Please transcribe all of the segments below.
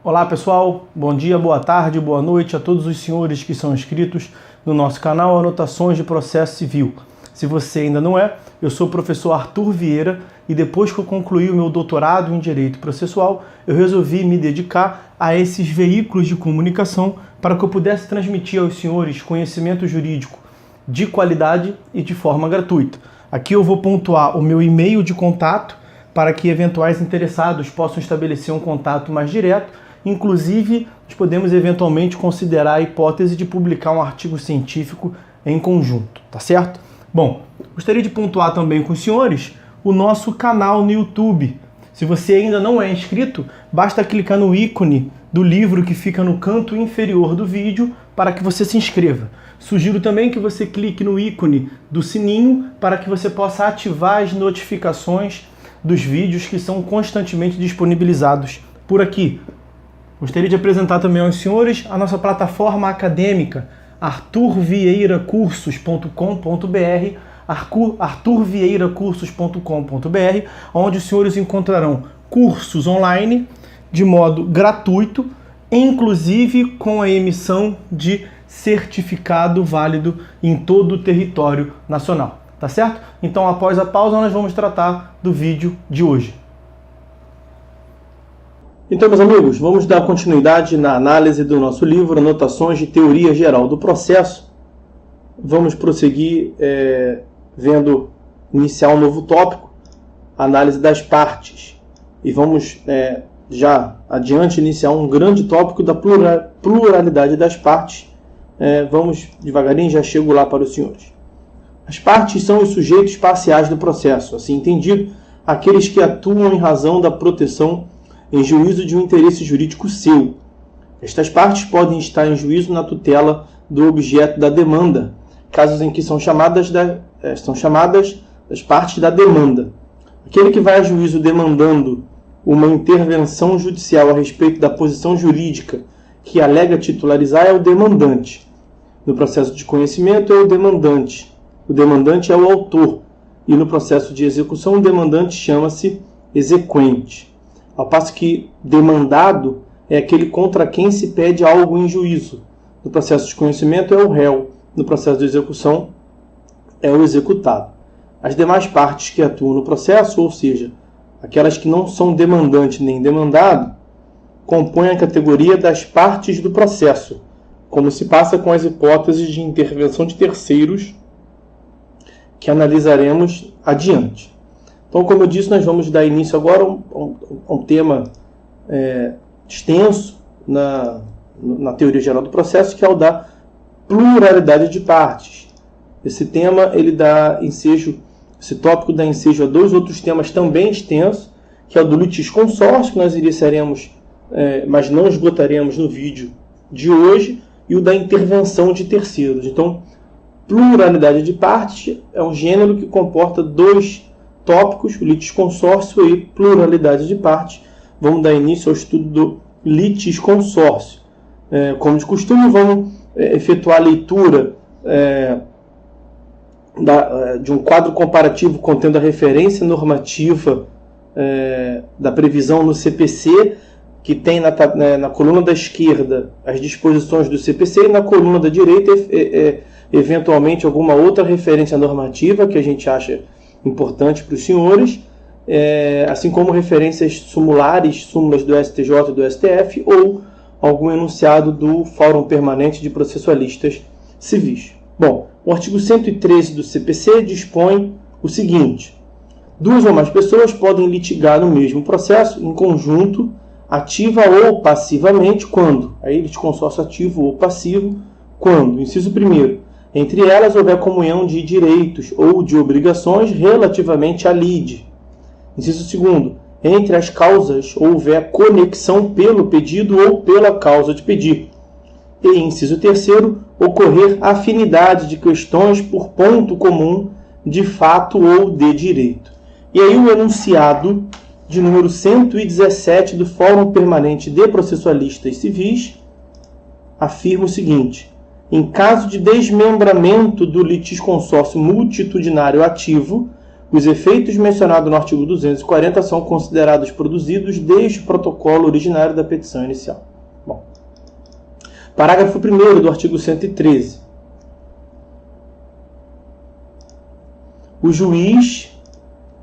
Olá pessoal, bom dia, boa tarde, boa noite a todos os senhores que são inscritos no nosso canal Anotações de Processo Civil. Se você ainda não é, eu sou o professor Arthur Vieira e depois que eu concluí o meu doutorado em Direito Processual, eu resolvi me dedicar a esses veículos de comunicação para que eu pudesse transmitir aos senhores conhecimento jurídico de qualidade e de forma gratuita. Aqui eu vou pontuar o meu e-mail de contato para que eventuais interessados possam estabelecer um contato mais direto. Inclusive, nós podemos eventualmente considerar a hipótese de publicar um artigo científico em conjunto, tá certo? Bom, gostaria de pontuar também com os senhores o nosso canal no YouTube. Se você ainda não é inscrito, basta clicar no ícone do livro que fica no canto inferior do vídeo para que você se inscreva. Sugiro também que você clique no ícone do sininho para que você possa ativar as notificações dos vídeos que são constantemente disponibilizados por aqui. Gostaria de apresentar também aos senhores a nossa plataforma acadêmica arturvieiracursos.com.br, arturvieiracursos.com.br, onde os senhores encontrarão cursos online de modo gratuito, inclusive com a emissão de certificado válido em todo o território nacional, tá certo? Então, após a pausa, nós vamos tratar do vídeo de hoje. Então, meus amigos, vamos dar continuidade na análise do nosso livro Anotações de Teoria Geral do Processo. Vamos prosseguir iniciar um novo tópico, a análise das partes. E vamos já adiante iniciar um grande tópico da pluralidade das partes. Vamos devagarinho, já chego lá para os senhores. As partes são os sujeitos parciais do processo, assim entendido, aqueles que atuam em razão da proteção em juízo de um interesse jurídico seu. Estas partes podem estar em juízo na tutela do objeto da demanda, casos em que são chamadas das partes da demanda. Aquele que vai a juízo demandando uma intervenção judicial a respeito da posição jurídica que alega titularizar é o demandante. No processo de conhecimento é o demandante. O demandante é o autor. E no processo de execução o demandante chama-se exequente. Ao passo que demandado é aquele contra quem se pede algo em juízo. No processo de conhecimento é o réu. No processo de execução é o executado. As demais partes que atuam no processo, ou seja, aquelas que não são demandante nem demandado, compõem a categoria das partes do processo, como se passa com as hipóteses de intervenção de terceiros que analisaremos adiante. Então, como eu disse, nós vamos dar início agora a um tema extenso na teoria geral do processo, que é o da pluralidade de partes. Esse tema, esse tópico dá ensejo a dois outros temas também extensos, que é o do litisconsórcio, que nós iniciaremos, mas não esgotaremos no vídeo de hoje, e o da intervenção de terceiros. Então, pluralidade de partes é um gênero que comporta dois tópicos, o litisconsórcio e pluralidade de partes. Vamos dar início ao estudo do litisconsórcio. Como de costume, vamos efetuar a leitura de um quadro comparativo contendo a referência normativa da previsão no CPC, que tem na coluna da esquerda as disposições do CPC e na coluna da direita, eventualmente, alguma outra referência normativa que a gente acha importante para os senhores, assim como referências sumulares, súmulas do STJ e do STF, ou algum enunciado do Fórum Permanente de Processualistas Civis. Bom, o artigo 113 do CPC dispõe o seguinte: duas ou mais pessoas podem litigar no mesmo processo, em conjunto, ativa ou passivamente, quando? Aí, litisconsórcio ativo ou passivo, quando? Inciso 1º. Entre elas houver comunhão de direitos ou de obrigações relativamente à lide. Inciso 2º. Entre as causas houver conexão pelo pedido ou pela causa de pedir. E, inciso 3º, ocorrer afinidade de questões por ponto comum de fato ou de direito. E aí o enunciado de número 117 do Fórum Permanente de Processualistas Civis afirma o seguinte: em caso de desmembramento do litisconsórcio multitudinário ativo, Os efeitos mencionados no artigo 240 são considerados produzidos desde o protocolo originário da petição inicial. Bom, parágrafo 1º do artigo 113. O juiz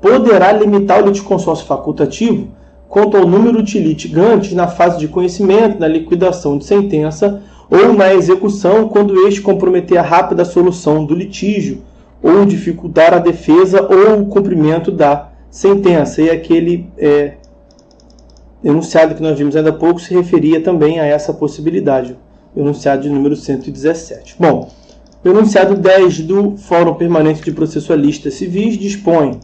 poderá limitar o litisconsórcio facultativo quanto ao número de litigantes na fase de conhecimento, na liquidação de sentença ou na execução, quando este comprometer a rápida solução do litígio ou dificultar a defesa ou o cumprimento da sentença. E aquele enunciado que nós vimos ainda há pouco se referia também a essa possibilidade, o enunciado de número 117. Bom, o enunciado 10 do Fórum Permanente de Processualistas Civis dispõe: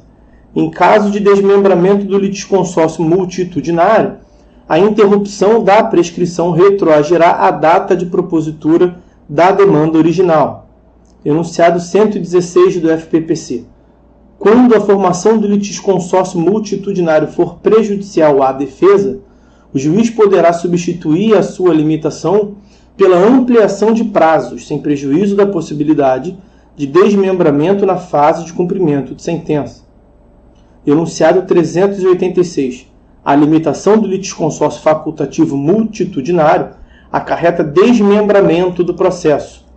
em caso de desmembramento do litisconsórcio multitudinário, a interrupção da prescrição retroagirá à data de propositura da demanda original. Enunciado 116 do FPPC. Quando a formação do litisconsórcio multitudinário for prejudicial à defesa, o juiz poderá substituir a sua limitação pela ampliação de prazos, sem prejuízo da possibilidade de desmembramento na fase de cumprimento de sentença. Enunciado 386. A limitação do litisconsórcio facultativo multitudinário acarreta desmembramento do processo.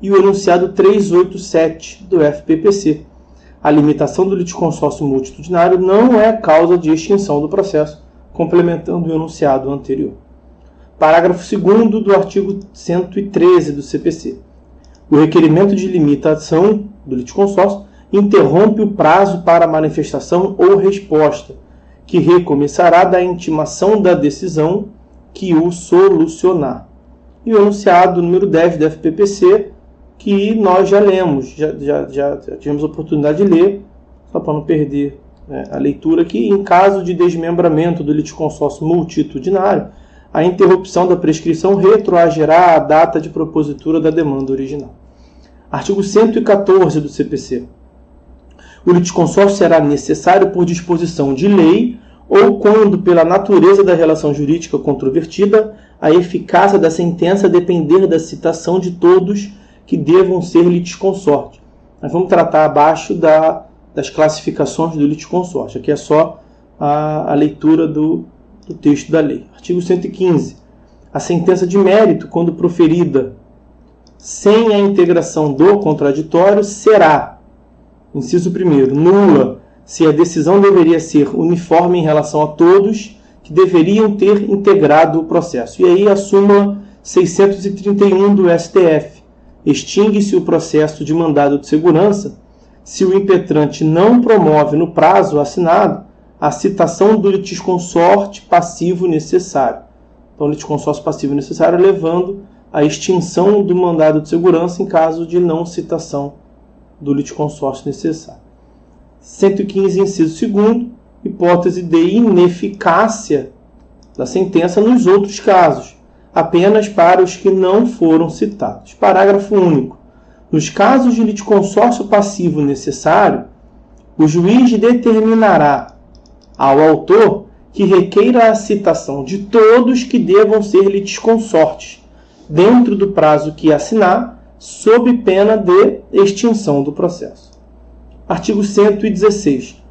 E o enunciado 387 do FPPC. A limitação do litisconsórcio multitudinário não é causa de extinção do processo, complementando o enunciado anterior. Parágrafo 2º do artigo 113 do CPC. O requerimento de limitação do litisconsórcio interrompe o prazo para manifestação ou resposta, que recomeçará da intimação da decisão que o solucionar. E o enunciado número 10 do FPPC, que nós já lemos, já tivemos a oportunidade de ler, só para não perder a leitura aqui. Em caso de desmembramento do litisconsórcio multitudinário, a interrupção da prescrição retroagirá à data de propositura da demanda original. Artigo 114 do CPC. O litisconsórcio será necessário por disposição de lei ou quando, pela natureza da relação jurídica controvertida, a eficácia da sentença depender da citação de todos que devam ser litisconsorte. Nós vamos tratar abaixo das classificações do litisconsórcio. Aqui é só a leitura do texto da lei. Artigo 115. A sentença de mérito, quando proferida sem a integração do contraditório, será, inciso 1º, nula, se a decisão deveria ser uniforme em relação a todos que deveriam ter integrado o processo. E aí a súmula 631 do STF. Extingue-se o processo de mandado de segurança se o impetrante não promove no prazo assinado a citação do litisconsorte passivo necessário. Então, litisconsórcio passivo necessário levando à extinção do mandado de segurança em caso de não citação do litisconsórcio necessário. 115, inciso 2º, hipótese de ineficácia da sentença nos outros casos, apenas para os que não foram citados. Parágrafo único. Nos casos de litisconsórcio passivo necessário, o juiz determinará ao autor que requeira a citação de todos que devam ser litisconsortes, dentro do prazo que assinar, sob pena de extinção do processo. Artigo 116.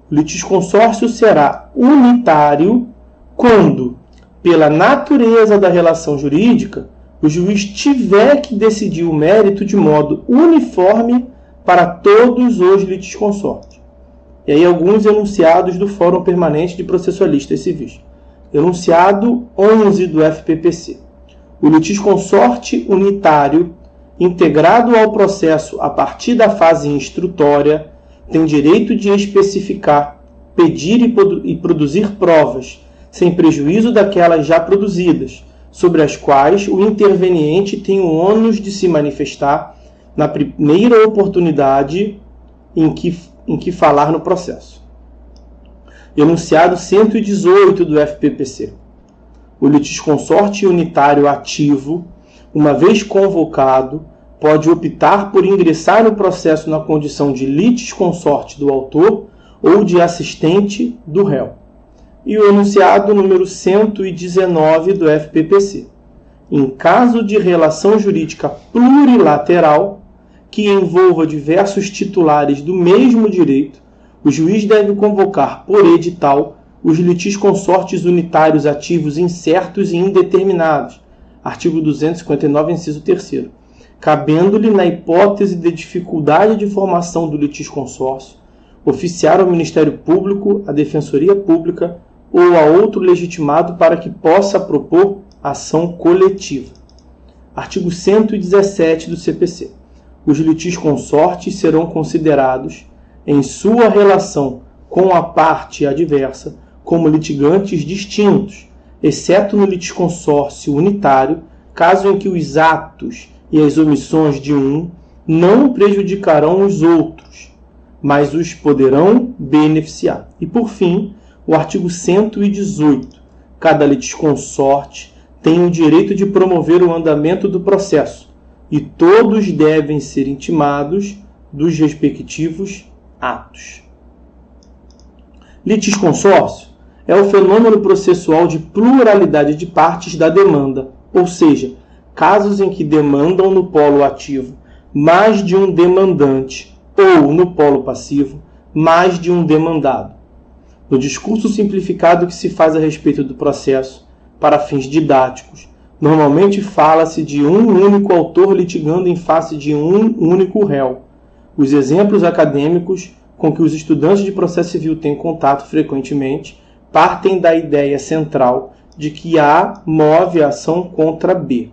O litisconsórcio será unitário quando, pela natureza da relação jurídica, o juiz tiver que decidir o mérito de modo uniforme para todos os litisconsortes. E aí alguns enunciados do Fórum Permanente de Processualistas Civis. Enunciado 11 do FPPC. O litisconsorte unitário, integrado ao processo a partir da fase instrutória, tem direito de especificar, pedir e produzir provas, sem prejuízo daquelas já produzidas, sobre as quais o interveniente tem o ônus de se manifestar na primeira oportunidade em que falar no processo. Enunciado 118 do FPPC. O litisconsorte unitário ativo, uma vez convocado, pode optar por ingressar no processo na condição de litisconsorte do autor ou de assistente do réu. E o enunciado número 119 do FPPC. Em caso de relação jurídica plurilateral, que envolva diversos titulares do mesmo direito, O juiz deve convocar por edital os litisconsortes unitários ativos incertos e indeterminados. Artigo 259, inciso 3º. Cabendo-lhe, na hipótese de dificuldade de formação do litisconsórcio, oficiar ao Ministério Público, à Defensoria Pública ou a outro legitimado para que possa propor ação coletiva. Artigo 117 do CPC. Os litisconsortes serão considerados, em sua relação com a parte adversa, como litigantes distintos, exceto no litisconsórcio unitário, caso em que os atos e as omissões de um não prejudicarão os outros, mas os poderão beneficiar. E, por fim, o artigo 118. Cada litisconsorte tem o direito de promover o andamento do processo, e todos devem ser intimados dos respectivos atos. Litisconsórcio é o fenômeno processual de pluralidade de partes da demanda, ou seja, casos em que demandam no polo ativo mais de um demandante ou no polo passivo mais de um demandado. No discurso simplificado que se faz a respeito do processo, para fins didáticos, normalmente fala-se de um único autor litigando em face de um único réu. Os exemplos acadêmicos com que os estudantes de processo civil têm contato frequentemente partem da ideia central de que A move a ação contra B.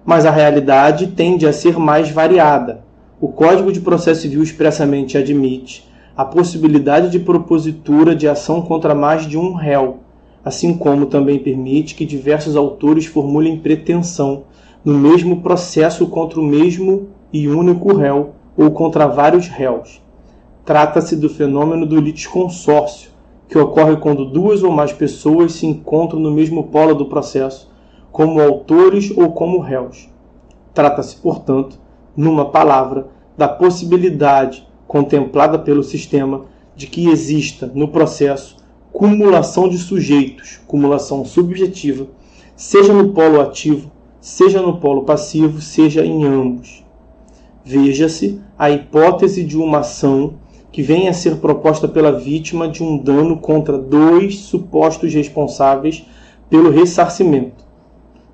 Mas a realidade tende a ser mais variada. O Código de Processo Civil expressamente admite a possibilidade de propositura de ação contra mais de um réu, assim como também permite que diversos autores formulem pretensão no mesmo processo contra o mesmo e único réu ou contra vários réus. Trata-se do fenômeno do litisconsórcio, que ocorre quando duas ou mais pessoas se encontram no mesmo polo do processo, como autores ou como réus. Trata-se, portanto, numa palavra, da possibilidade contemplada pelo sistema de que exista no processo cumulação de sujeitos, cumulação subjetiva, seja no polo ativo, seja no polo passivo, seja em ambos. Veja-se a hipótese de uma ação que venha a ser proposta pela vítima de um dano contra dois supostos responsáveis pelo ressarcimento.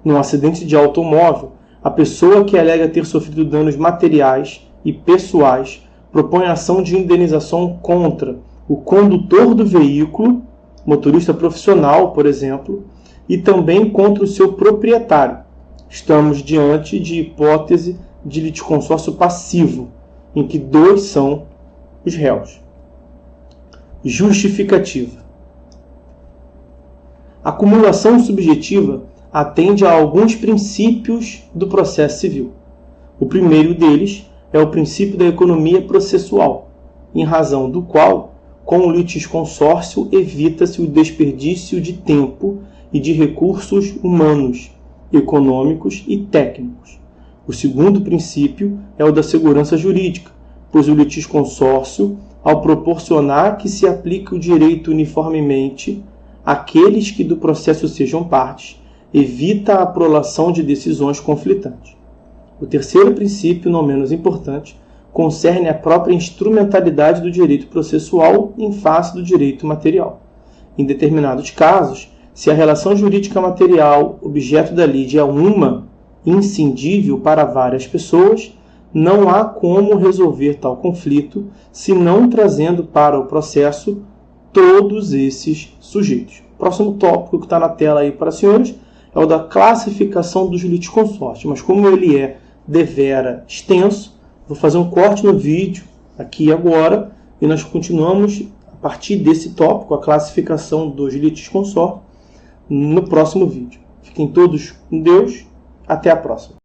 Num acidente de automóvel, a pessoa que alega ter sofrido danos materiais e pessoais propõe ação de indenização contra o condutor do veículo, motorista profissional, por exemplo, e também contra o seu proprietário. Estamos diante de hipótese de litisconsórcio passivo, em que dois são os réus. Justificativa. A acumulação subjetiva atende a alguns princípios do processo civil. O primeiro deles é o princípio da economia processual, em razão do qual, com o litisconsórcio, evita-se o desperdício de tempo e de recursos humanos, econômicos e técnicos. O segundo princípio é o da segurança jurídica, pois o litisconsórcio, ao proporcionar que se aplique o direito uniformemente àqueles que do processo sejam partes, evita a prolação de decisões conflitantes. O terceiro princípio, não menos importante, concerne a própria instrumentalidade do direito processual em face do direito material. Em determinados casos, se a relação jurídica material, objeto da lide, é uma, inscindível para várias pessoas, não há como resolver tal conflito, senão trazendo para o processo todos esses sujeitos. O próximo tópico que está na tela aí para os senhores é o da classificação dos litisconsórcios, mas como ele é devera extenso, vou fazer um corte no vídeo aqui agora e nós continuamos a partir desse tópico, a classificação dos litisconsórcios, no próximo vídeo. Fiquem todos com Deus, até a próxima.